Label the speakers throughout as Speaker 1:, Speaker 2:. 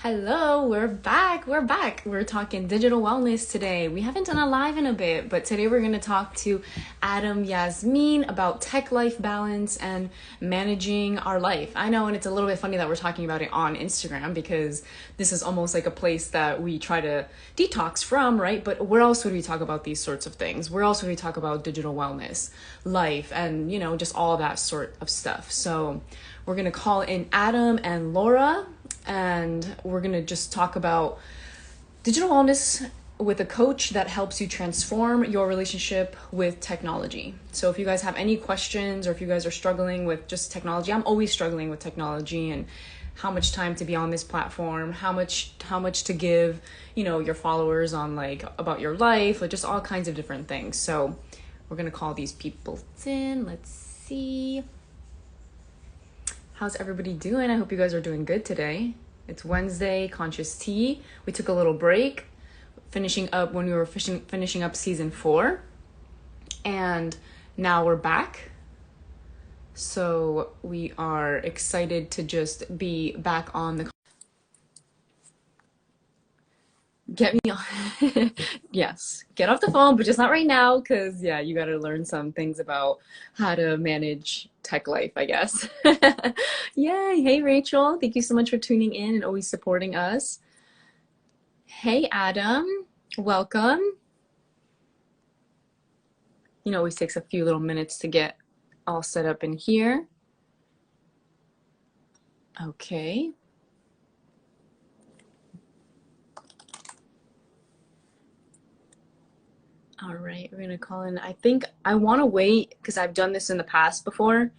Speaker 1: Hello, we're back. We're back. We're talking digital wellness today. We haven't done a live in a bit, but today we're going to talk to Adam Yasmin about tech life balance and managing our life. I know, and it's a little bit funny that we're talking about it on Instagram because this is almost like a place that we try to detox from, right? But where else would we talk about these sorts of things? Where else would we talk about digital wellness, life, and, just all that sort of stuff? So we're going to call in Adam and Laura, and we're going to just talk about digital wellness with a coach that helps you transform your relationship with technology. So if you guys have any questions or if you guys are struggling with just technology, I'm always struggling with technology and how much time to be on this platform, how much to give, your followers on like about your life, like just all kinds of different things. So we're going to call these people in. Let's see. How's everybody doing? I hope you guys are doing good today. It's Wednesday, Conscious Tea. We took a little break, finishing up when we were finishing up season 4. And now we're back. So we are excited to just be back on the... Get me on. Yes, get off the phone, but just not right now because, yeah, you got to learn some things about how to manage tech life, I guess. Yay. Hey, Rachel. Thank you so much for tuning in and always supporting us. Hey, Adam. Welcome. It always takes a few little minutes to get all set up in here. Okay. All right, we're gonna call in. I think I want to wait because I've done this in the past before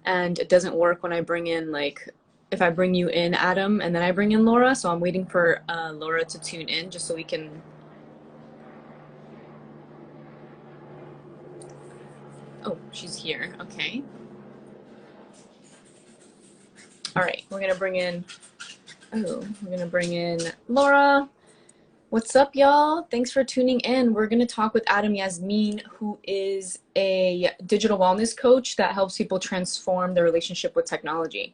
Speaker 1: and it doesn't work when I bring in, like, if I bring you in, Adam, and then I bring in Laura. So I'm waiting for Laura to tune in just so we can... Oh, she's here. Okay. All right, we're gonna bring in... Oh, we're gonna bring in Laura. What's up, y'all? Thanks for tuning in. We're going to talk with Adam Yasmin, who is a digital wellness coach that helps people transform their relationship with technology.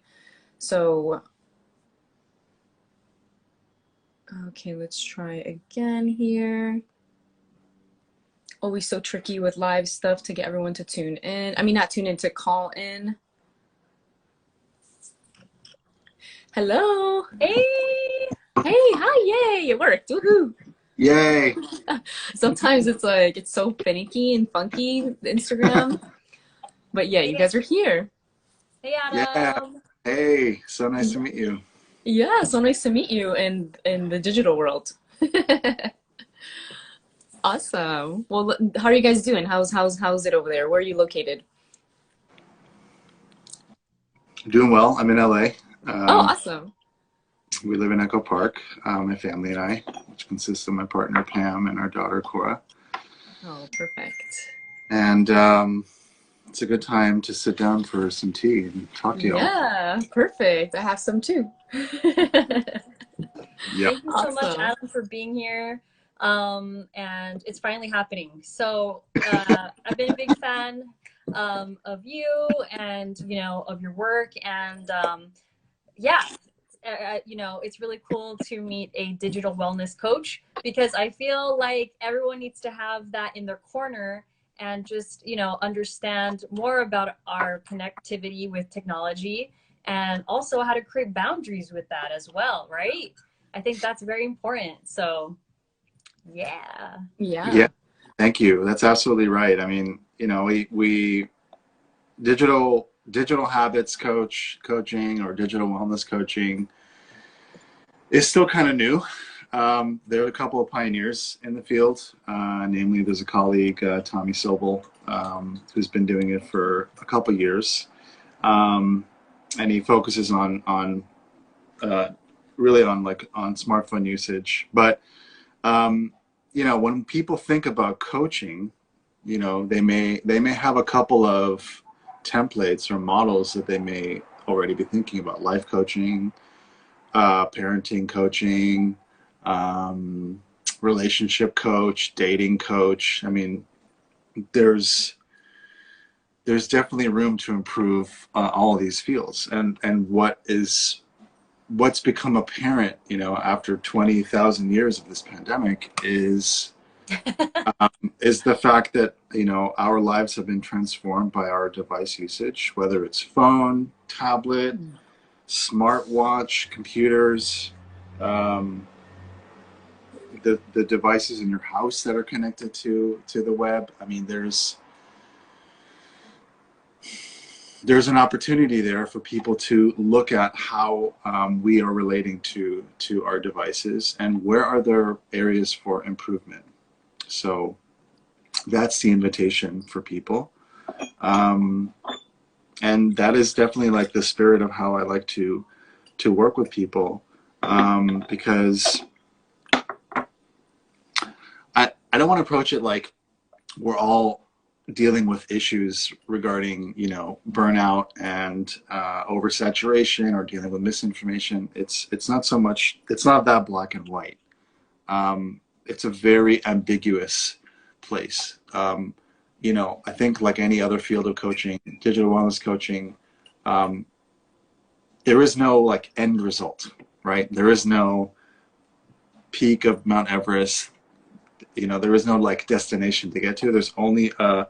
Speaker 1: So, okay, let's try again here. Always so tricky with live stuff to get everyone to tune in. I mean, not tune in, to call in. Hello.
Speaker 2: Hey.
Speaker 1: Hey, hi, yay, it worked. Woohoo.
Speaker 3: Yay.
Speaker 1: Sometimes it's like, it's so finicky and funky, Instagram. But yeah, you guys are here.
Speaker 2: Hey,
Speaker 3: Yeah.
Speaker 2: Adam.
Speaker 3: Hey, so nice to meet you.
Speaker 1: Yeah, so nice to meet you in the digital world. Awesome. Well, how are you guys doing? How's it over there? Where are you located?
Speaker 3: Doing well. I'm in LA.
Speaker 1: Oh, awesome.
Speaker 3: We live in Echo Park, my family and I, which consists of my partner Pam and our daughter Cora.
Speaker 1: Oh, perfect.
Speaker 3: And it's a good time to sit down for some tea and talk to y'all.
Speaker 1: Yeah, perfect. I have some too.
Speaker 3: Yep.
Speaker 2: Thank you so much,
Speaker 1: Awesome.
Speaker 2: Adam, for being here. And it's finally happening. So I've been a big fan of you and, of your work. And yeah, it's really cool to meet a digital wellness coach because I feel like everyone needs to have that in their corner and just, understand more about our connectivity with technology and also how to create boundaries with that as well, right? I think that's very important. So, yeah.
Speaker 3: Yeah.
Speaker 1: Yeah.
Speaker 3: Thank you. That's absolutely right. I mean, we digital habits coaching or digital wellness coaching is still kind of new. There are a couple of pioneers in the field. Namely, there's a colleague, Tommy Sobel, who's been doing it for a couple years, and he focuses on really on smartphone usage. But when people think about coaching, they may have a couple of templates or models that they may already be thinking about: life coaching, parenting coaching, relationship coach, dating coach. I mean, there's definitely room to improve all of these fields. And what is what's become apparent, after 20,000 years of this pandemic is the fact that, our lives have been transformed by our device usage, whether it's phone, tablet, smartwatch, computers, um, the devices in your house that are connected to the web. I mean, there's an opportunity there for people to look at how we are relating to our devices and where are there areas for improvement. So that's the invitation for people. And that is definitely like the spirit of how I like to work with people, because I don't want to approach it like we're all dealing with issues regarding, burnout and oversaturation or dealing with misinformation. It's not so much, it's not that black and white. It's a very ambiguous place. I think like any other field of coaching, digital wellness coaching, there is no like end result, right? There is no peak of Mount Everest. There is no like destination to get to. There's only a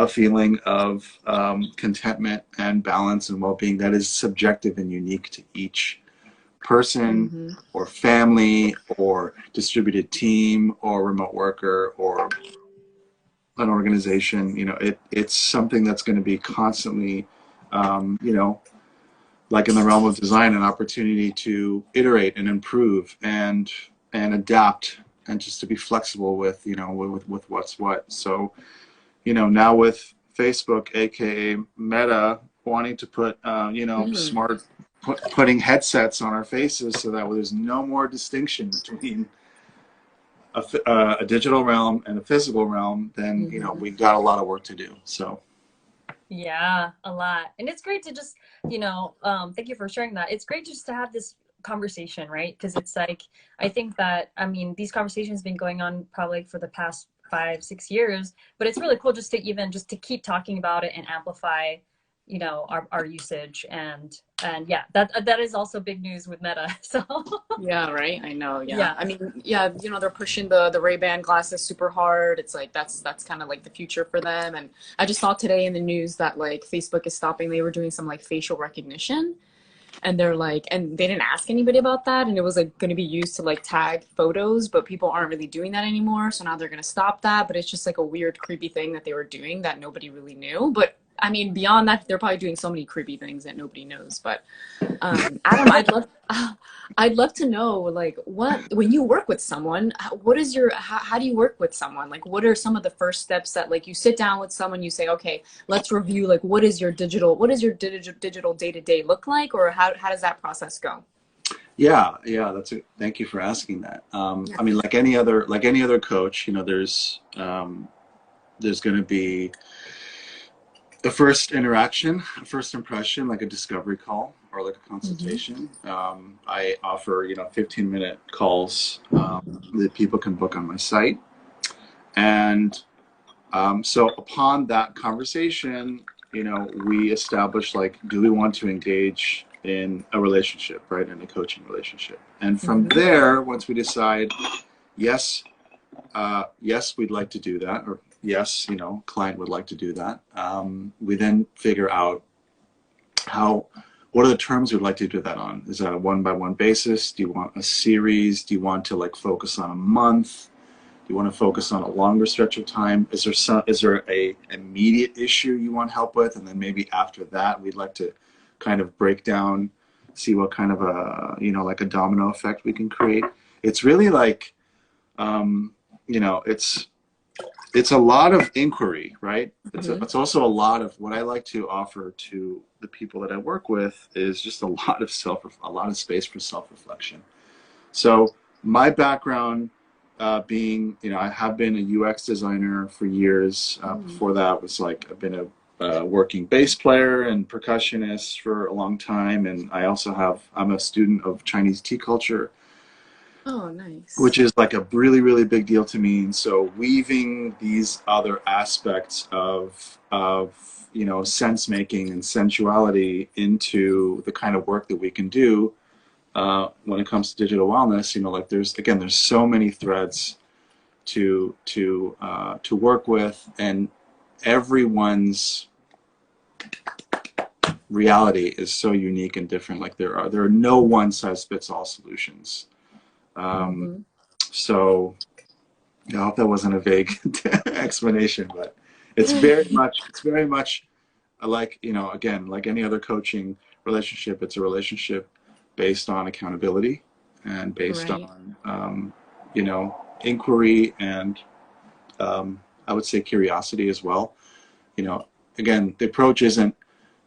Speaker 3: feeling of contentment and balance and well-being that is subjective and unique to each person or family or distributed team or remote worker or an organization. It's something that's going to be constantly, like in the realm of design, an opportunity to iterate and improve and adapt and just to be flexible with, with what's what. So, now with Facebook, aka Meta, wanting to put, smart, putting headsets on our faces so that there's no more distinction between a digital realm and a physical realm, then, we've got a lot of work to do. So.
Speaker 2: Yeah, a lot. And it's great to just, thank you for sharing that. It's great just to have this conversation, right? Because it's like, I think that, these conversations have been going on probably for the past 5-6 years, but it's really cool just to keep talking about it and amplify, our usage. And yeah, that is also big news with Meta. So
Speaker 1: yeah, right. I know. Yeah. They're pushing the Ray-Ban glasses super hard. It's like that's kind of like the future for them. And I just saw today in the news that like Facebook is stopping. They were doing some like facial recognition, and they're like, and they didn't ask anybody about that, and it was like going to be used to like tag photos, but people aren't really doing that anymore. So now they're going to stop that. But it's just like a weird, creepy thing that they were doing that nobody really knew. But beyond that, they're probably doing so many creepy things that nobody knows. But Adam, I'd love to know, like, when you work with someone, how do you work with someone? Like, what are some of the first steps that, like, you sit down with someone, you say, okay, let's review, like, what is your digital day-to-day look like, or how does that process go?
Speaker 3: Yeah, thank you for asking that. Like any other coach, there's going to be the first interaction, first impression, like a discovery call or like a consultation. I offer, 15-minute calls that people can book on my site. And so upon that conversation, we establish, like, do we want to engage in a relationship, right? In a coaching relationship. And from there, once we decide, yes, we'd like to do that, or yes, client would like to do that. We then figure out what are the terms we'd like to do that on? Is that a one-by-one basis? Do you want a series? Do you want to like focus on a month? Do you want to focus on a longer stretch of time? Is there a immediate issue you want help with? And then maybe after that, we'd like to kind of break down, see what kind of like a domino effect we can create. It's really like, it's a lot of inquiry, right? It's also a lot of what I like to offer to the people that I work with is just a lot of space for self-reflection. So my background being, I have been a UX designer for years. Before that was like, I've been a working bass player and percussionist for a long time. And I'm a student of Chinese tea culture.
Speaker 1: Oh, nice.
Speaker 3: Which is like a really, really big deal to me. And so weaving these other aspects of sense making and sensuality into the kind of work that we can do when it comes to digital wellness, you know, like there's so many threads to work with, and everyone's reality is so unique and different. Like there are no one size fits all solutions. So I hope that wasn't a vague explanation, but it's very much like, you know, again, like any other coaching relationship, it's a relationship based on accountability and based on, you know, inquiry and I would say curiosity as well. You know, again, the approach isn't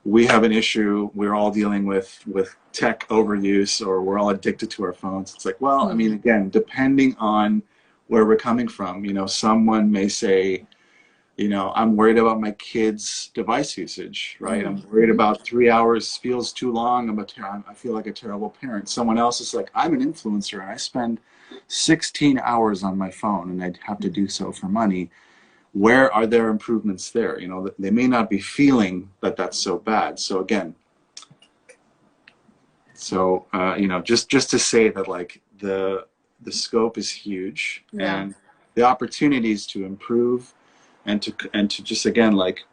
Speaker 3: we have an issue, we're all dealing with tech overuse, or we're all addicted to our phones. It's like, well, I mean, again, depending on where we're coming from, you know, someone may say, you know, I'm worried about my kids' device usage, right? I'm worried about 3 hours feels too long. I feel like a terrible parent. Someone else is like, I'm an influencer and I spend 16 hours on my phone and I'd have to do so for money. Where are there improvements there? You know, they may not be feeling that that's so bad. So again, you know, just to say that, like, the scope is huge, and the opportunities to improve and to just, again, like,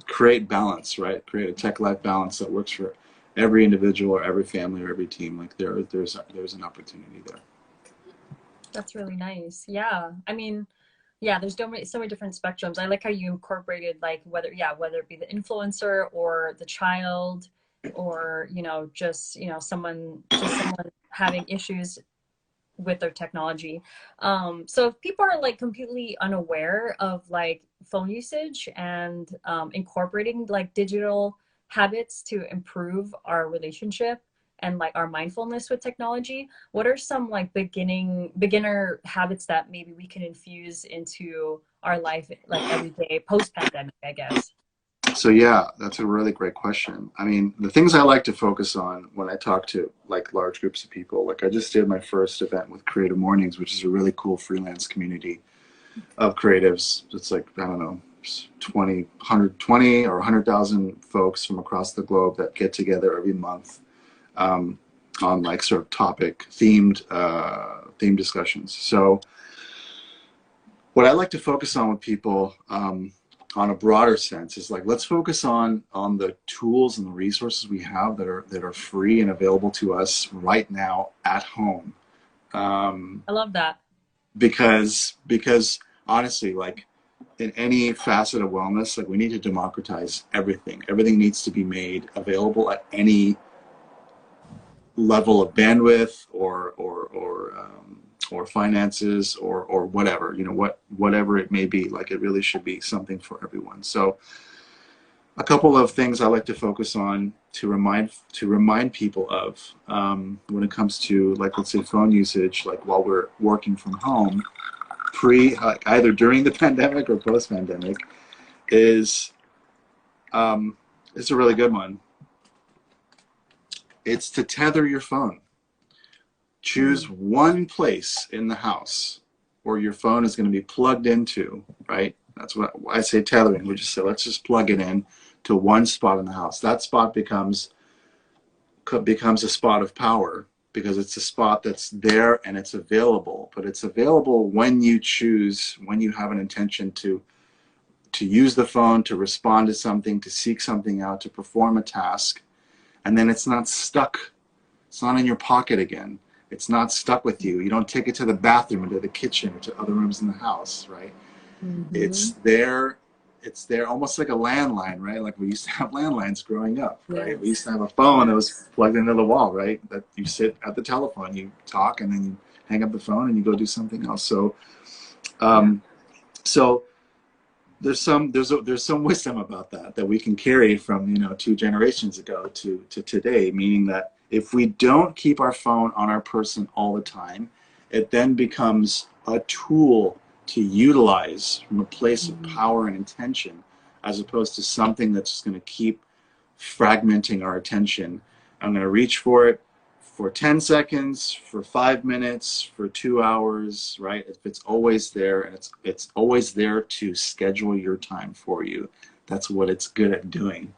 Speaker 3: create balance, right? Create a tech life balance that works for every individual or every family or every team. Like there's an opportunity there.
Speaker 2: That's really nice. Yeah. I mean, yeah, there's so many different spectrums. I like how you incorporated, like, whether it be the influencer or the child, or, you know, just someone having issues with their technology. So if people are, like, completely unaware of, like, phone usage and incorporating, like, digital habits to improve our relationship and, like, our mindfulness with technology, what are some, like, beginner habits that maybe we can infuse into our life, like, every day post pandemic, I guess?
Speaker 3: So yeah, that's a really great question. I mean, the things I like to focus on when I talk to, like, large groups of people, like I just did my first event with Creative Mornings, which is a really cool freelance community of creatives. It's like, I don't know, 120 or 100,000 folks from across the globe that get together every month on, like, sort of topic themed discussions. So what I like to focus on with people, on a broader sense, is like, let's focus on the tools and the resources we have that are free and available to us right now at home.
Speaker 2: I love that.
Speaker 3: Because honestly, like, in any facet of wellness, like, we need to democratize everything. Everything needs to be made available at any level of bandwidth or finances or whatever, you know, whatever it may be. Like, it really should be something for everyone. So a couple of things I like to focus on to remind people of, when it comes to, like, let's say phone usage, like while we're working from home, like either during the pandemic or post pandemic, is it's a really good one. It's to tether your phone. Choose one place in the house where your phone is going to be plugged into, right? That's what I say, tethering. We just say, let's just plug it in to one spot in the house. That spot becomes a spot of power, because it's a spot that's there and it's available. But it's available when you choose, when you have an intention to use the phone, to respond to something, to seek something out, to perform a task. And then it's not stuck. It's not in your pocket again. It's not stuck with you. You don't take it to the bathroom or to the kitchen or to other rooms in the house, right? It's there. It's there almost like a landline, right? Like we used to have landlines growing up, right? Yes. We used to have a phone that was plugged into the wall, right? That you sit at the telephone, you talk, and then you hang up the phone and you go do something else. So, so there's some wisdom about that we can carry from 2 generations ago to today, meaning that if we don't keep our phone on our person all the time, it then becomes a tool to utilize from a place of power and intention, as opposed to something that's just going to keep fragmenting our attention. I'm going to reach for it for 10 seconds, for 5 minutes, for 2 hours, right? If it's always there, and it's always there to schedule your time for you. That's what it's good at doing.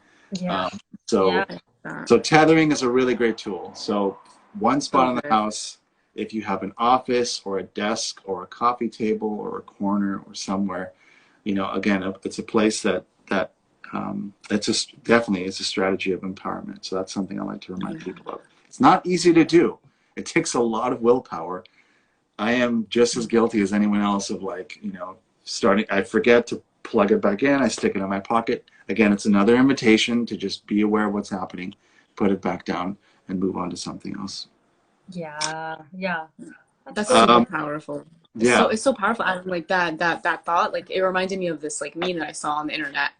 Speaker 3: So tethering is a really great tool. So one spot in the
Speaker 1: Okay.
Speaker 3: house. If you have an office or a desk or a coffee table or a corner or somewhere, again, it's a place that it's just definitely it's a strategy of empowerment. So that's something I like to remind
Speaker 1: Yeah.
Speaker 3: people of. It's not easy to do. It takes a lot of willpower. I am just as guilty as anyone else of starting. I forget to plug it back in. I stick it in my pocket. Again, it's another invitation to just be aware of what's happening, put it back down, and move on to something else.
Speaker 2: Yeah, yeah, that's
Speaker 1: That's
Speaker 2: so
Speaker 1: super
Speaker 2: good.
Speaker 1: powerful.
Speaker 3: Yeah.
Speaker 1: It's so powerful. I like that thought. Like it reminded me of this like meme that I saw on the internet.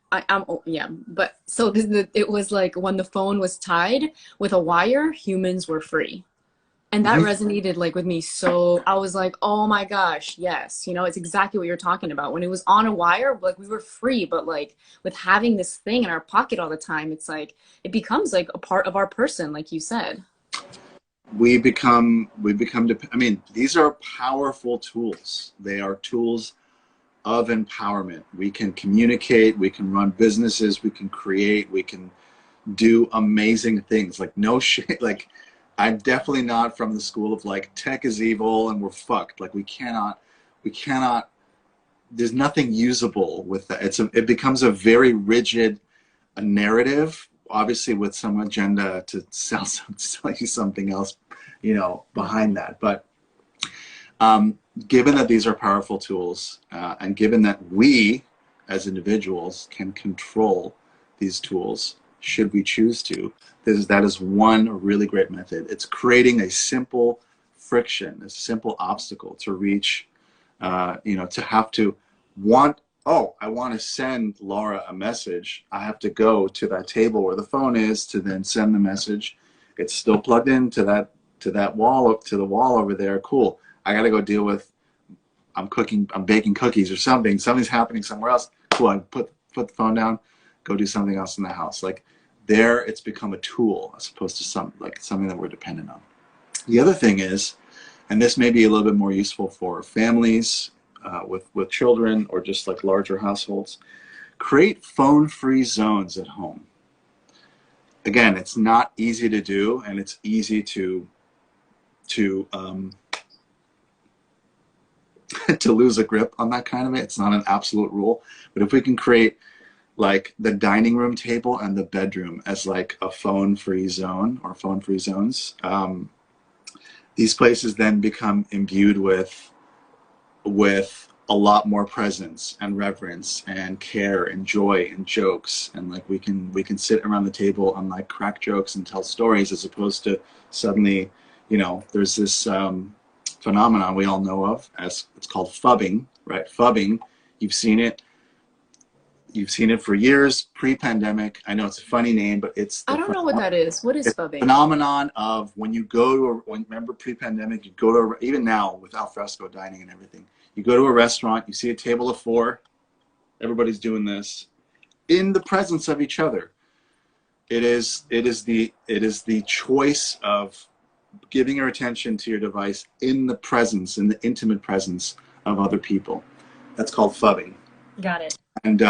Speaker 1: Yeah, but so it was like when the phone was tied with a wire, humans were free. And that
Speaker 3: Mhm.
Speaker 1: resonated like with me. So I was like, oh my gosh, yes. It's exactly what you're talking about. When it was on a wire, like we were free, but like with having this thing in our pocket all the time, it's like it becomes like a part of our person, like you said.
Speaker 3: I mean, these are powerful tools. They are tools of empowerment. We can communicate, we can run businesses, we can create, we can do amazing things. Like no shit, like I'm definitely not from the school of like tech is evil and we're fucked. Like we cannot there's nothing usable with that. It becomes a very rigid narrative, obviously with some agenda to sell you something else, behind that. But given that these are powerful tools, and given that we as individuals can control these tools, should we choose to, that is one really great method. It's creating a simple friction, a simple obstacle to reach, to have to want, oh, I want to send Laura a message. I have to go to that table where the phone is to then send the message. It's still plugged into that wall, to the wall over there. Cool. I got to go deal with, I'm baking cookies or something. Something's happening somewhere else. Cool. I put the phone down, go do something else in the house. Like there, it's become a tool as opposed to something that we're dependent on. The other thing is, and this may be a little bit more useful for families with children or just like larger households, create phone-free zones at home. Again, it's not easy to do, and it's easy to to lose a grip on that kind of it. It's not an absolute rule, but if we can create like the dining room table and the bedroom as like a phone-free zone or phone-free zones, these places then become imbued with a lot more presence and reverence and care and joy and jokes, and like we can sit around the table and like crack jokes and tell stories, as opposed to suddenly, there's this phenomenon we all know of, as it's called phubbing, right? Phubbing, you've seen it. You've seen it for years, pre-pandemic. I know it's a funny name, but
Speaker 1: I don't know what that is. What is
Speaker 3: it's the
Speaker 1: phubbing?
Speaker 3: phenomenon of when you go to remember pre-pandemic, you go to, even now with alfresco dining and everything, you go to a restaurant, you see a table of four, everybody's doing this in the presence of each other. It is the choice of giving your attention to your device in the intimate presence of other people. That's called phubbing.
Speaker 2: Got it.
Speaker 3: And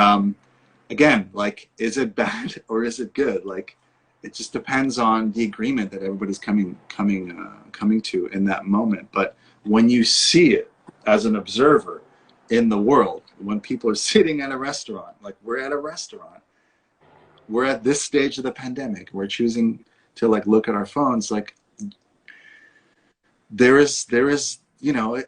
Speaker 3: again, like, is it bad or is it good? Like, it just depends on the agreement that everybody's coming to in that moment. But when you see it as an observer in the world, when people are sitting at a restaurant, like we're at a restaurant, we're at this stage of the pandemic, we're choosing to like look at our phones, like there is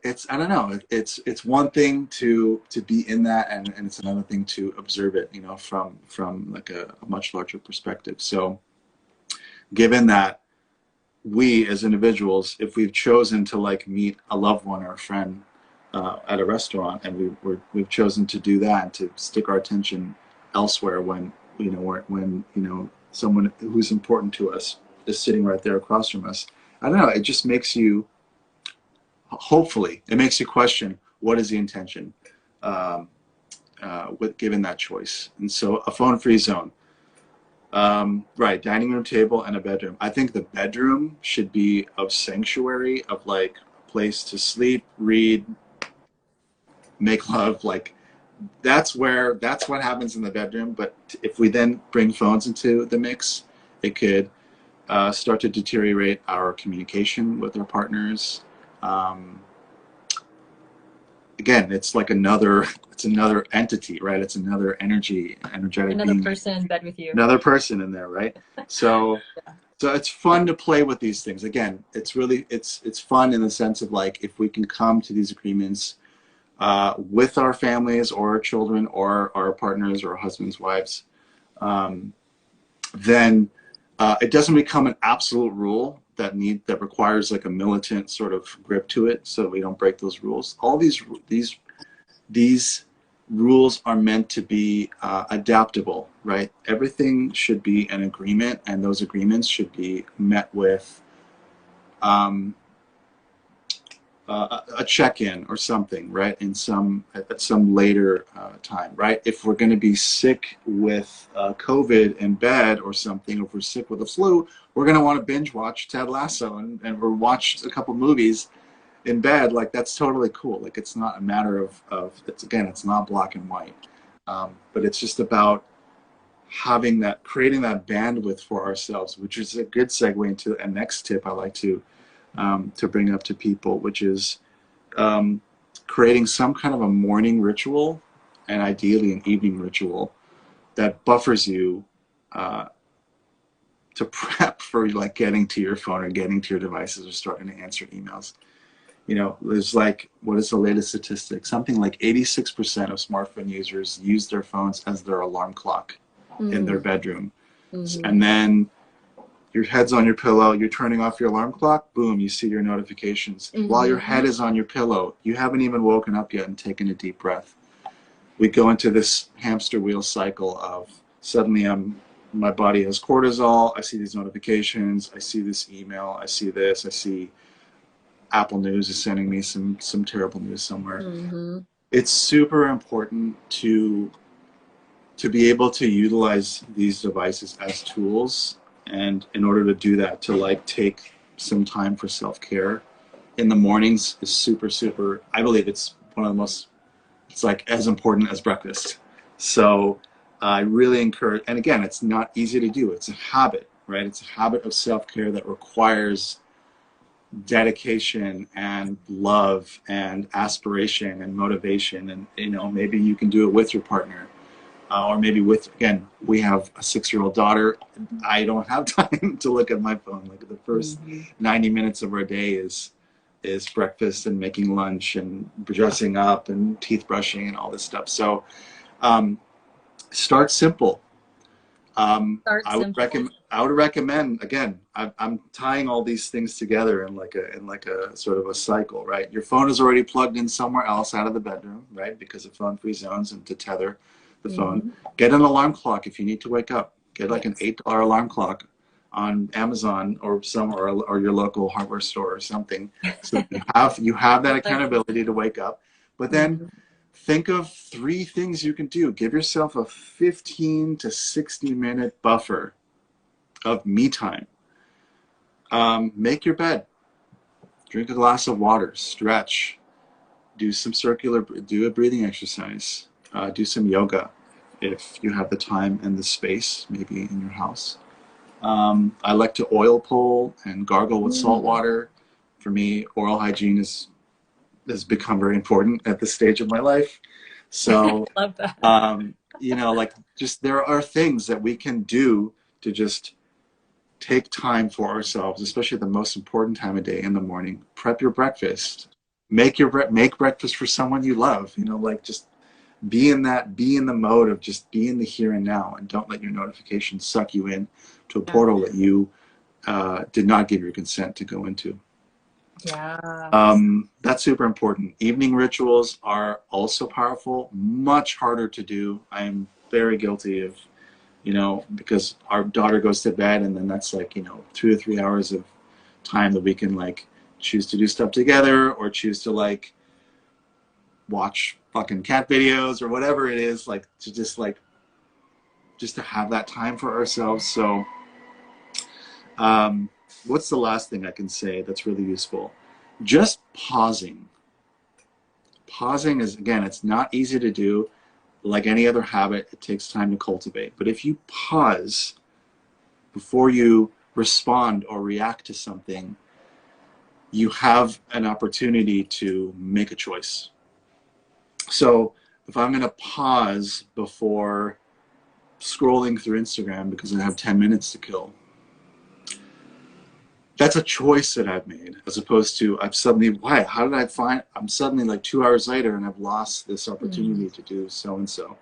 Speaker 3: it's, I don't know, it's one thing to be in that, and it's another thing to observe it, from like a much larger perspective. So given that we as individuals, if we've chosen to like meet a loved one or a friend at a restaurant, and we've chosen to do that, to stick our attention elsewhere when someone who's important to us is sitting right there across from us, I don't know, it just makes you, hopefully it makes you question, what is the intention with given that choice. And so a phone-free zone, right, dining room table and a bedroom. I think the bedroom should be of sanctuary, of like a place to sleep, read, make love. Like that's what happens in the bedroom. But if we then bring phones into the mix, it could start to deteriorate our communication with our partners. Again, it's like it's another entity, right? It's another energetic
Speaker 2: Another
Speaker 3: being,
Speaker 2: person in bed with you.
Speaker 3: another person in there, right? So, so it's fun to play with these things. Again, it's fun in the sense of like, if we can come to these agreements with our families or our children or our partners or our husbands, wives, then it doesn't become an absolute rule that requires like a militant sort of grip to it, so we don't break those rules. All these rules are meant to be adaptable, right? Everything should be an agreement, and those agreements should be met with a check-in or something, right? At some later time, right? If we're going to be sick with COVID in bed or something, or if we're sick with the flu, we're going to want to binge watch Ted Lasso and or watch a couple movies in bed. Like, that's totally cool. Like, it's not a matter of it's not black and white, but it's just about creating that bandwidth for ourselves, which is a good segue into a next tip I like to bring up to people, which is creating some kind of a morning ritual, and ideally an evening ritual, that buffers you to prep for like getting to your phone or getting to your devices or starting to answer emails. You know, there's like, what is the latest statistic? Something like 86% of smartphone users use their phones as their alarm clock in their bedroom. And then your head's on your pillow, you're turning off your alarm clock, boom, you see your notifications. While your head is on your pillow, you haven't even woken up yet and taken a deep breath. We go into this hamster wheel cycle of suddenly my body has cortisol, I see these notifications, I see this email, I see this, I see Apple News is sending me some terrible news somewhere. It's super important to be able to utilize these devices as tools. And in order to do that, to like take some time for self-care in the mornings is super, super, I believe it's one of the most, it's like as important as breakfast. So I really encourage, and again, it's not easy to do. It's a habit, right? It's a habit of self-care that requires dedication and love and aspiration and motivation. And, you know, maybe you can do it with your partner. Or maybe again, we have a 6-year-old daughter. I don't have time to look at my phone. Like, the first 90 minutes of our day is breakfast and making lunch and dressing up and teeth brushing and all this stuff. So start simple. I would recommend, again, I'm tying all these things together in like a sort of a cycle, right? Your phone is already plugged in somewhere else out of the bedroom, right? Because of phone-free zones, and to tether the phone. Get an alarm clock if you need to wake up. Get like an $8 alarm clock on Amazon or or your local hardware store or something. So you have that accountability to wake up. But then think of 3 things you can do. Give yourself a 15 to 60-minute buffer of me time. Make your bed. Drink a glass of water. Stretch. Do a breathing exercise. Do some yoga if you have the time and the space, maybe in your house. I like to oil pull and gargle with salt water. For me, oral hygiene has become very important at this stage of my life. So,
Speaker 2: love that.
Speaker 3: you know, like, just there are things that we can do to just take time for ourselves, especially the most important time of day in the morning. Prep your breakfast. Make breakfast for someone you love. You know, like, just be in the mode of just be in the here and now, and don't let your notifications suck you in to a portal that you did not give your consent to go into. That's super important. Evening rituals are also powerful, much harder to do. I am very guilty of, you know, because our daughter goes to bed, and then that's like, you know, 2 or 3 hours of time that we can like choose to do stuff together, or choose to like watch fucking cat videos or whatever it is, like to just to have that time for ourselves. So what's the last thing I can say that's really useful? Just pausing. Pausing is, again, it's not easy to do. Like any other habit, it takes time to cultivate. But if you pause before you respond or react to something, you have an opportunity to make a choice. So if I'm going to pause before scrolling through Instagram because I have 10 minutes to kill, that's a choice that I've made, as opposed to I'm suddenly like 2 hours later and I've lost this opportunity to do so-and-so.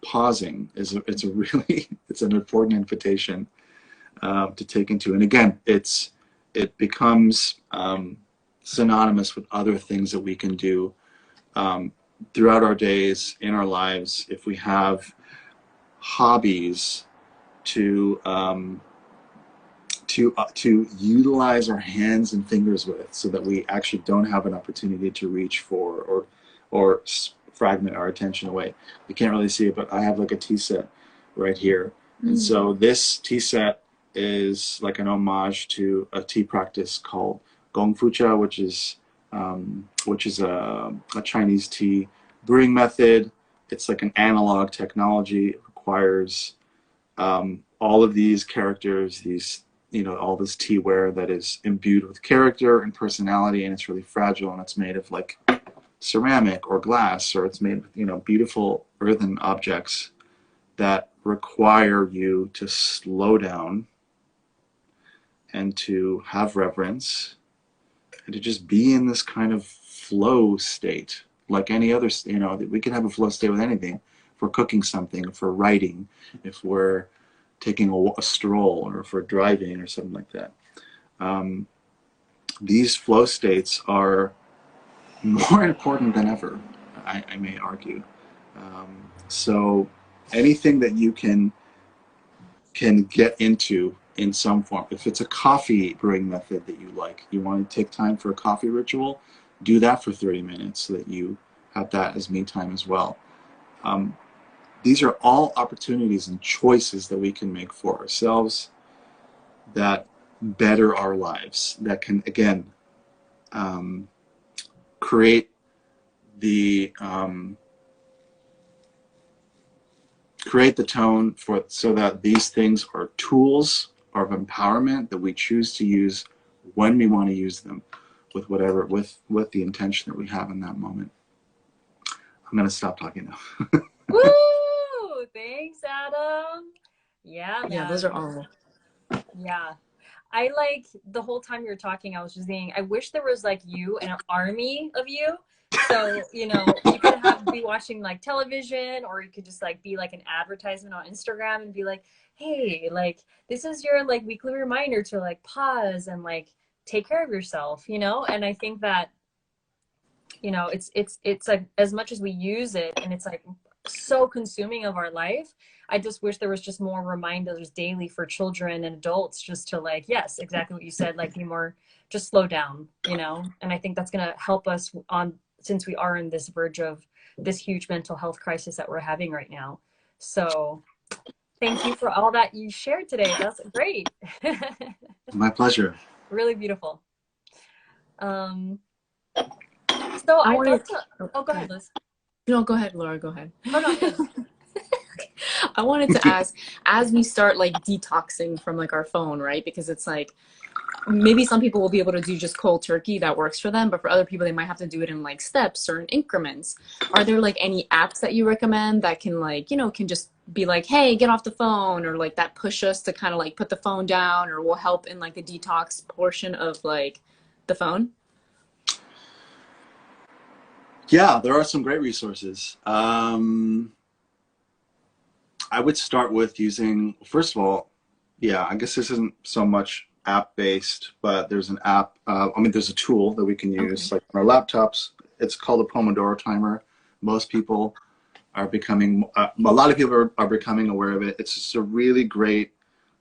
Speaker 3: Pausing it's an important invitation to take into. And again, it becomes synonymous with other things that we can do throughout our days, in our lives, if we have hobbies to utilize our hands and fingers with, so that we actually don't have an opportunity to reach for or fragment our attention away. You can't really see it, but I have like a tea set right here. And so this tea set is like an homage to a tea practice called Gong Fu Cha, which is a Chinese tea brewing method. It's like an analog technology. It requires all of these characters, all this teaware that is imbued with character and personality, and it's really fragile, and it's made of like ceramic or glass, or it's made with beautiful earthen objects that require you to slow down and to have reverence and to just be in this kind of flow state, like any other. We can have a flow state with anything. If we're cooking something, if we're writing, if we're taking a stroll, or if we're driving or something like that. These flow states are more important than ever, I may argue. So anything that you can get into in some form, if it's a coffee brewing method that you want to take time for a coffee ritual, do that for 30 minutes so that you have that as me time as well. These are all opportunities and choices that we can make for ourselves that better our lives, that can, again, create the tone so that these things are tools of empowerment that we choose to use when we want to use them, with the intention that we have in that moment. I'm going to stop talking now.
Speaker 2: Woo! Thanks, Adam. Yeah, man.
Speaker 1: Yeah, those are all.
Speaker 2: Yeah. I like, the whole time you were talking, I was just thinking, I wish there was like you and an army of you. So, you could be watching like television, or you could just like be like an advertisement on Instagram and be like, hey, like this is your like weekly reminder to like pause and like take care of yourself, And I think that, it's like, as much as we use it and it's like so consuming of our life, I just wish there was just more reminders daily for children and adults, just to like, yes, exactly what you said, like be more, just slow down, And I think that's going to help us since we are in this verge of this huge mental health crisis that we're having right now. So thank you for all that you shared today. That's great.
Speaker 3: My pleasure.
Speaker 2: Really beautiful. So I wanted to, go ahead, Liz.
Speaker 1: No, go ahead, Laura, go ahead.
Speaker 2: Oh, no.
Speaker 1: I wanted to ask, as we start like detoxing from like our phone, right? Because it's like, maybe some people will be able to do just cold turkey, that works for them, but for other people, they might have to do it in like steps or in increments. Are there like any apps that you recommend that can like, can just be like, hey, get off the phone, or like that push us to kind of like put the phone down, or will help in like the detox portion of like the phone?
Speaker 3: Yeah, there are some great resources. I would start with using, first of all, I guess this isn't so much app-based, but there's an app, there's a tool that we can use, like on our laptops. It's called a Pomodoro timer. Most people are becoming, a lot of people are becoming aware of it. It's just a really great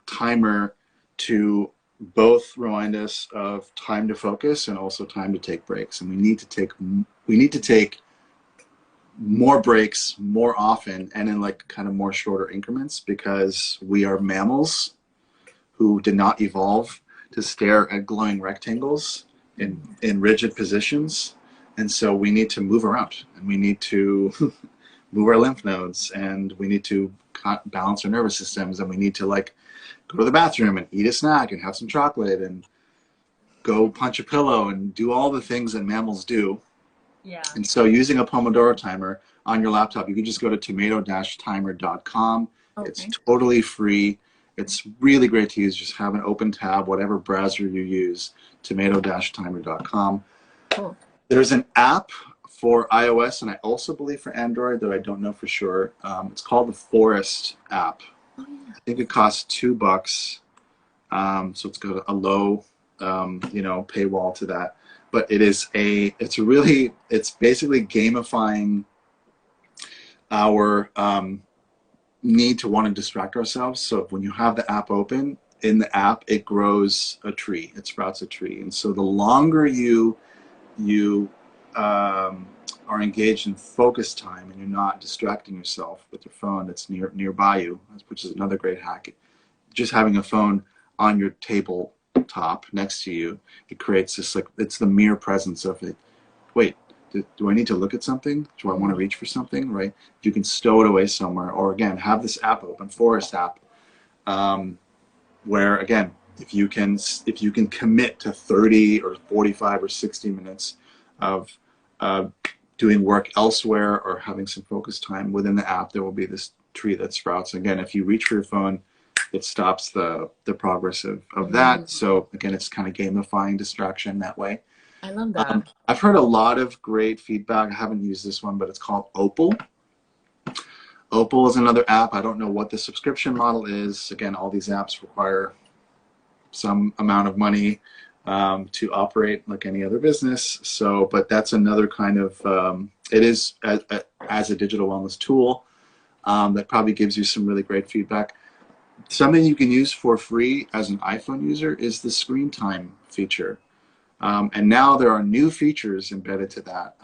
Speaker 3: timer to both remind us of time to focus and also time to take breaks. And we need to take more breaks more often, and in like kind of more shorter increments, because we are mammals who did not evolve to stare at glowing rectangles in rigid positions. And so we need to move around, and we need to move our lymph nodes, and we need to balance our nervous systems, and we need to like go to the bathroom and eat a snack and have some chocolate and go punch a pillow and do all the things that mammals do.
Speaker 2: Yeah.
Speaker 3: And so using a Pomodoro timer on your laptop, you can just go to tomato-timer.com.
Speaker 1: Okay.
Speaker 3: It's totally free. It's really great to use. Just have an open tab, whatever browser you use, tomato-timer.com.
Speaker 1: Cool.
Speaker 3: There's an app for iOS, and I also believe for Android, though I don't know for sure. It's called the Forest app.
Speaker 1: Oh, yeah.
Speaker 3: I think it costs $2. So it's got a low, paywall to that. But it's basically gamifying our need to want to distract ourselves. So when you have the app open, in the app, it grows a tree. It sprouts a tree. And so the longer you are engaged in focus time and you're not distracting yourself with your phone that's nearby you, which is another great hack. Just having a phone on your tabletop next to you, it creates this, like, it's the mere presence of it. Wait, do I need to look at something? Do I want to reach for something, right? You can stow it away somewhere, or again, have this app open, Forest app, where again, if you can commit to 30 or 45 or 60 minutes of doing work elsewhere or having some focus time within the app, there will be this tree that sprouts. Again, if you reach for your phone, it stops the progress of that. So again, it's kind of gamifying distraction that way.
Speaker 1: I love that.
Speaker 3: I've heard a lot of great feedback. I haven't used this one, but it's called Opal. Opal is another app. I don't know what the subscription model is. Again, all these apps require some amount of money to operate like any other business. So, but that's another kind of, it is as a digital wellness tool that probably gives you some really great feedback. Something you can use for free as an iPhone user is the screen time feature. And now there are new features embedded to that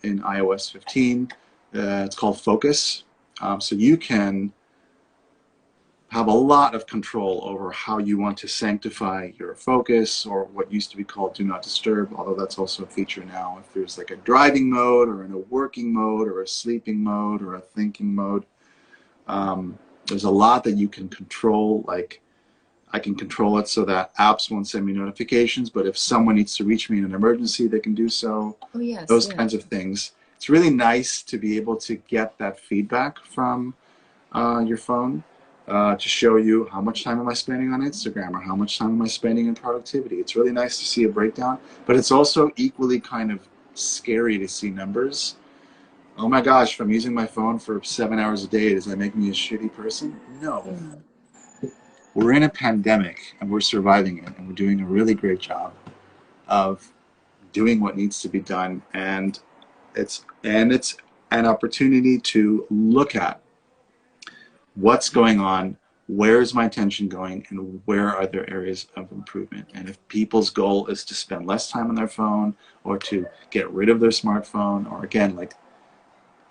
Speaker 3: in iOS 15. It's called Focus. So you can have a lot of control over how you want to sanctify your focus, or what used to be called Do Not Disturb, although that's also a feature now. If there's like a driving mode or in a working mode or a sleeping mode or a thinking mode, there's a lot that you can control. Like, I can control it so that apps won't send me notifications, but if someone needs to reach me in an emergency, they can do so.
Speaker 1: Oh, yes.
Speaker 3: Those kinds of things. It's really nice to be able to get that feedback from your phone to show you how much time am I spending on Instagram or how much time am I spending in productivity. It's really nice to see a breakdown, but it's also equally kind of scary to see numbers. Oh my gosh, if I'm using my phone for 7 hours a day, does that make me a shitty person? No. We're in a pandemic and we're surviving it, and we're doing a really great job of doing what needs to be done. And it's an opportunity to look at what's going on, where's my attention going, and where are there areas of improvement. And if people's goal is to spend less time on their phone or to get rid of their smartphone, or again, like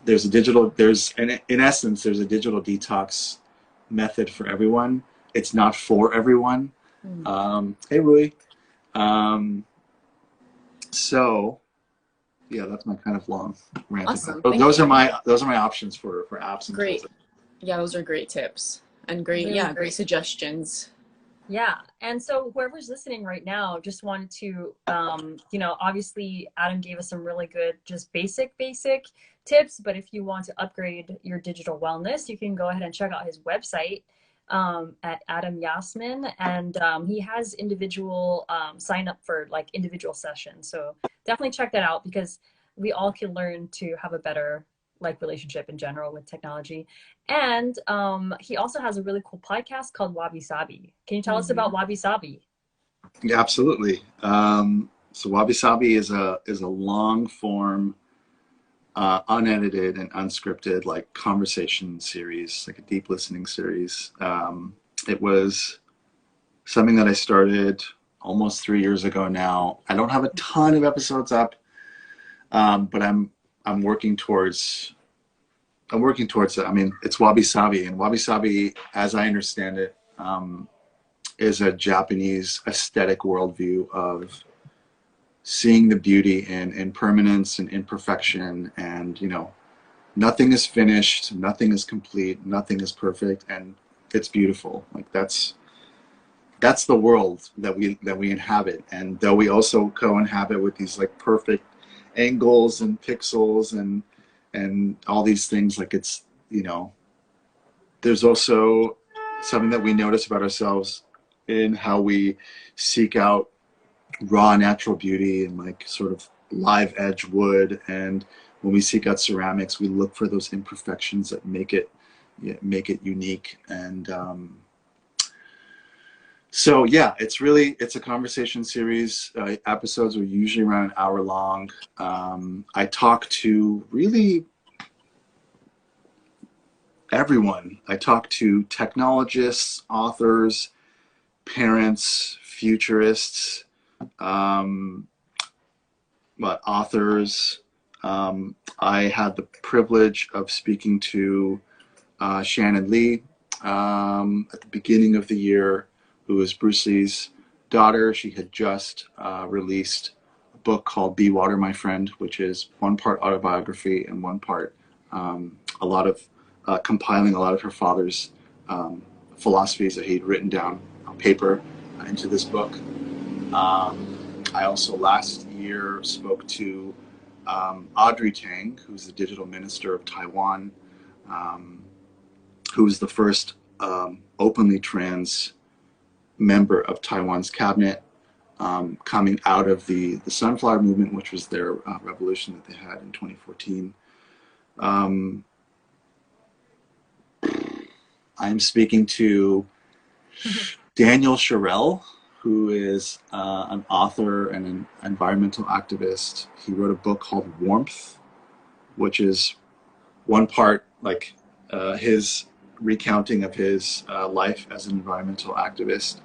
Speaker 3: in essence, there's a digital detox method for everyone. It's not for everyone. Hey, Rui. So yeah, that's my kind of long rant.
Speaker 1: Awesome.
Speaker 3: Those are my options for apps. And
Speaker 1: Great.
Speaker 3: tools.
Speaker 1: Yeah, those are great tips and great,
Speaker 2: Really
Speaker 1: great suggestions.
Speaker 2: Yeah. And so whoever's listening right now, just wanted to, obviously Adam gave us some really good, just basic tips. But if you want to upgrade your digital wellness, you can go ahead and check out his website at Adam Yasmin. And he has individual sign up for like individual sessions. So definitely check that out, because we all can learn to have a better relationship in general with technology. And he also has a really cool podcast called Wabi Sabi. Can you tell us about Wabi Sabi?
Speaker 3: Yeah, absolutely. So Wabi Sabi is a long form, unedited and unscripted conversation series, like a deep listening series. It was something that I started almost 3 years ago now. I don't have a ton of episodes up, but I'm working towards it. I mean, it's Wabi Sabi, and Wabi Sabi, as I understand it, is a Japanese aesthetic worldview of seeing the beauty in impermanence and imperfection, and nothing is finished, nothing is complete, nothing is perfect, and it's beautiful. That's that's the world that we inhabit. And though we also co-inhabit with these like perfect angles and pixels and all these things, like it's, you know, there's also something that we notice about ourselves in how we seek out raw natural beauty and like sort of live edge wood. And when we seek out ceramics, we look for those imperfections that make it unique. And so yeah, it's a conversation series. Episodes are usually around an hour long. I talk to really everyone. I talk to technologists, authors, parents, futurists, authors. I had the privilege of speaking to Shannon Lee at the beginning of the year, who is Bruce Lee's daughter. She had just released a book called Be Water, My Friend, which is one part autobiography and one part compiling a lot of her father's philosophies that he'd written down on paper into this book. I also last year spoke to Audrey Tang, who's the digital minister of Taiwan, who was the first openly trans member of Taiwan's cabinet, coming out of the Sunflower Movement, which was their revolution that they had in 2014. I'm speaking to Daniel Sherrill, who is an author and an environmental activist. He wrote a book called Warmth, which is one part like his recounting of his life as an environmental activist,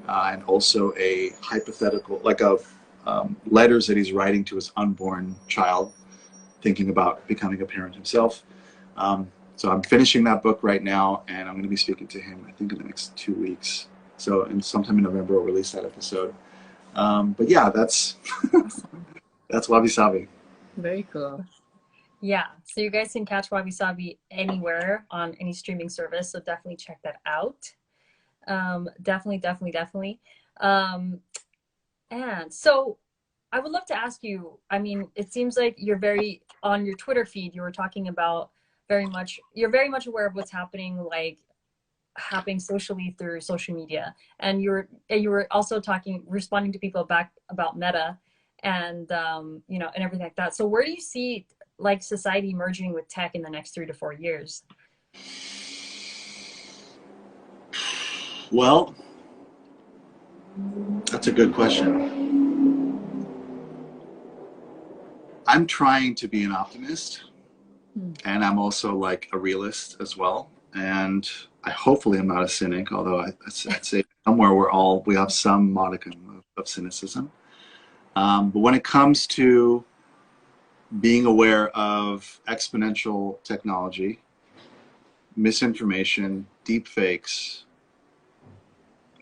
Speaker 3: and also a hypothetical, like of letters that he's writing to his unborn child, thinking about becoming a parent himself. So I'm finishing that book right now, and I'm going to be speaking to him, I think, in the next 2 weeks. So, and sometime in November, we'll release that episode. But yeah, that's Wabi Sabi.
Speaker 1: Very cool.
Speaker 2: Yeah, so you guys can catch Wabi Sabi anywhere on any streaming service, so definitely check that out. Definitely. And so I would love to ask you, I mean, it seems like on your Twitter feed, you were talking about you're very much aware of what's happening socially through social media. And you were also responding to people back about Meta and, and everything like that. So where do you see like society merging with tech in the next 3 to 4 years?
Speaker 3: Well, that's a good question. I'm trying to be an optimist, and I'm also like a realist as well. And hopefully I'm not a cynic, although I'd say somewhere we have some modicum of cynicism. But when it comes to being aware of exponential technology, misinformation, deep fakes,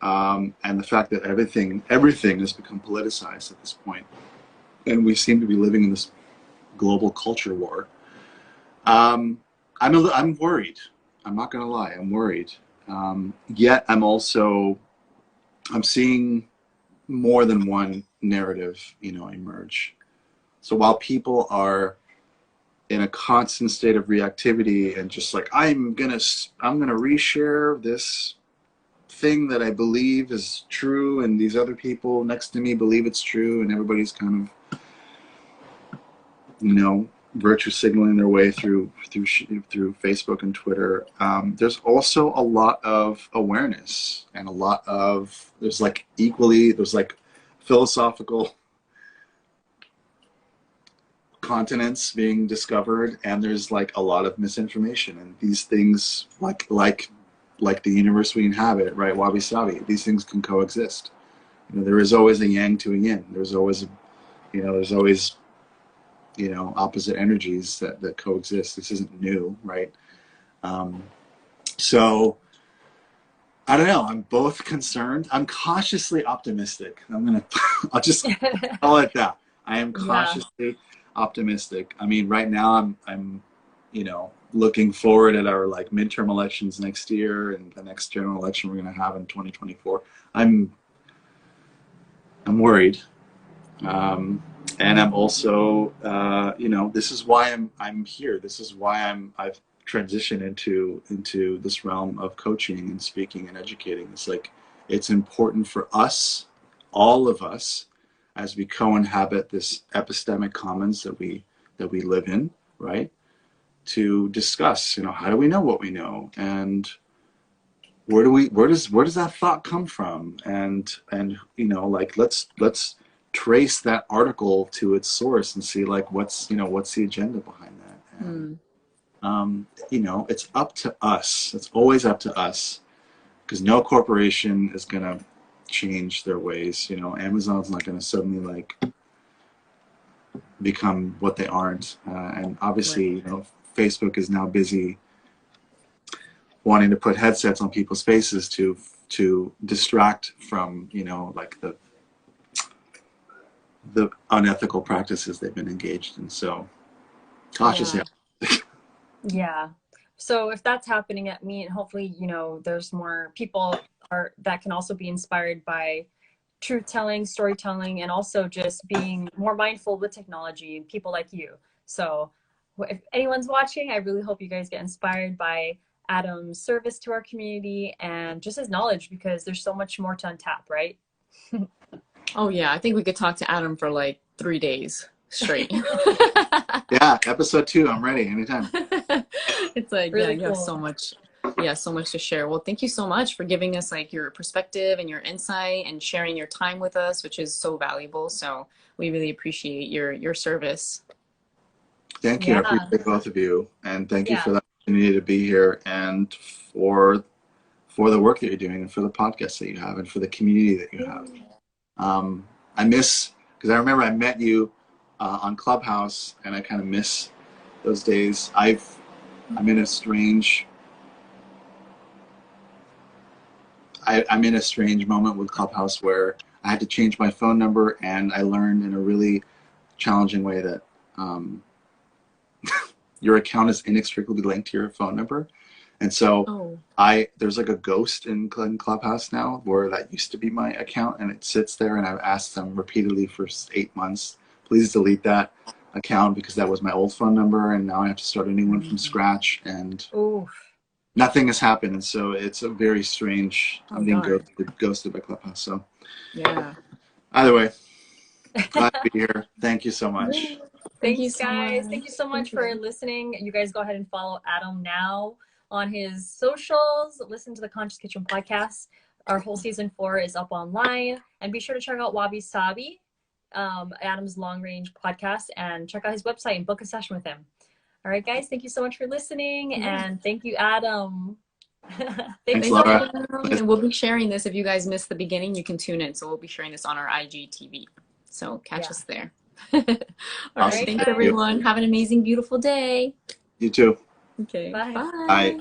Speaker 3: and the fact that everything has become politicized at this point, and we seem to be living in this global culture war. I'm worried. I'm not going to lie. I'm worried. Yet I'm seeing more than one narrative, emerge. So while people are in a constant state of reactivity and just like, I'm gonna reshare this thing that I believe is true, and these other people next to me believe it's true, and everybody's kind of, virtue signaling their way through Facebook and Twitter. There's also a lot of awareness and there's like philosophical continents being discovered, and there's like a lot of misinformation, and these things like the universe we inhabit, right? Wabi Sabi, these things can coexist. There is always a yang to a yin. There's always opposite energies that coexist. This isn't new, right? So I don't know. I'm both concerned. I'm cautiously optimistic. I'll just call it that. I am cautiously optimistic. I mean, right now I'm looking forward at our like midterm elections next year and the next general election we're going to have in 2024, I'm worried. And I'm also, you know, this is why I'm here. This is why I've transitioned into this realm of coaching and speaking and educating. It's like, it's important for us, all of us, as we co-inhabit this epistemic commons that we live in, right? To discuss, you know, how do we know what we know, and where does that thought come from, and you know, like let's trace that article to its source and see like what's the agenda behind that. And you know, it's up to us. It's always up to us, because no corporation is gonna change their ways. You know, Amazon's not gonna suddenly like become what they aren't, and obviously, you know, Facebook is now busy wanting to put headsets on people's faces to distract from, you know, like the unethical practices they've been engaged in. So cautiously.
Speaker 2: Yeah. So if that's happening at me, and hopefully, you know, there's more people that can also be inspired by truth telling, storytelling, and also just being more mindful with technology and people like you. So if anyone's watching, I really hope you guys get inspired by Adam's service to our community and just his knowledge, because there's so much more to untap, right?
Speaker 1: Oh yeah, I think we could talk to Adam for like 3 days straight.
Speaker 3: Yeah, episode 2, I'm ready anytime.
Speaker 1: It's like,
Speaker 2: really
Speaker 1: you
Speaker 2: cool.
Speaker 1: have so much to share. Well, thank you so much for giving us like your perspective and your insight and sharing your time with us, which is so valuable. So we really appreciate your service.
Speaker 3: Thank you. I appreciate both of you, and thank you for the opportunity to be here, and for the work that you're doing, and for the podcast that you have, and for the community that you have. I miss, because I remember I met you on Clubhouse, and I kind of miss those days. I'm in a strange moment with Clubhouse where I had to change my phone number, and I learned in a really challenging way that your account is inextricably linked to your phone number. And so there's like a ghost in Clubhouse now, where that used to be my account, and it sits there, and I've asked them repeatedly for 8 months, please delete that account, because that was my old phone number, and now I have to start a new one from scratch, and nothing has happened. And so it's a very strange, I'm being ghosted by Clubhouse. So yeah, either way, glad to be here. Thank you so much.
Speaker 2: Thanks, guys. Thank you so much for listening. You guys go ahead and follow Adam now on his socials. Listen to the Conscious Kitchen podcast. Our whole season 4 is up online. And be sure to check out Wabi Sabi, Adam's long range podcast, and check out his website and book a session with him. All right, guys. Thank you so much for listening. And thank you, Adam.
Speaker 3: Thanks, Laura.
Speaker 1: And we'll be sharing this. If you guys missed the beginning, you can tune in. So we'll be sharing this on our IGTV. So catch us there. All right, thanks everyone. Have an amazing, beautiful day.
Speaker 3: You too.
Speaker 1: Okay.
Speaker 2: Bye.
Speaker 3: Bye.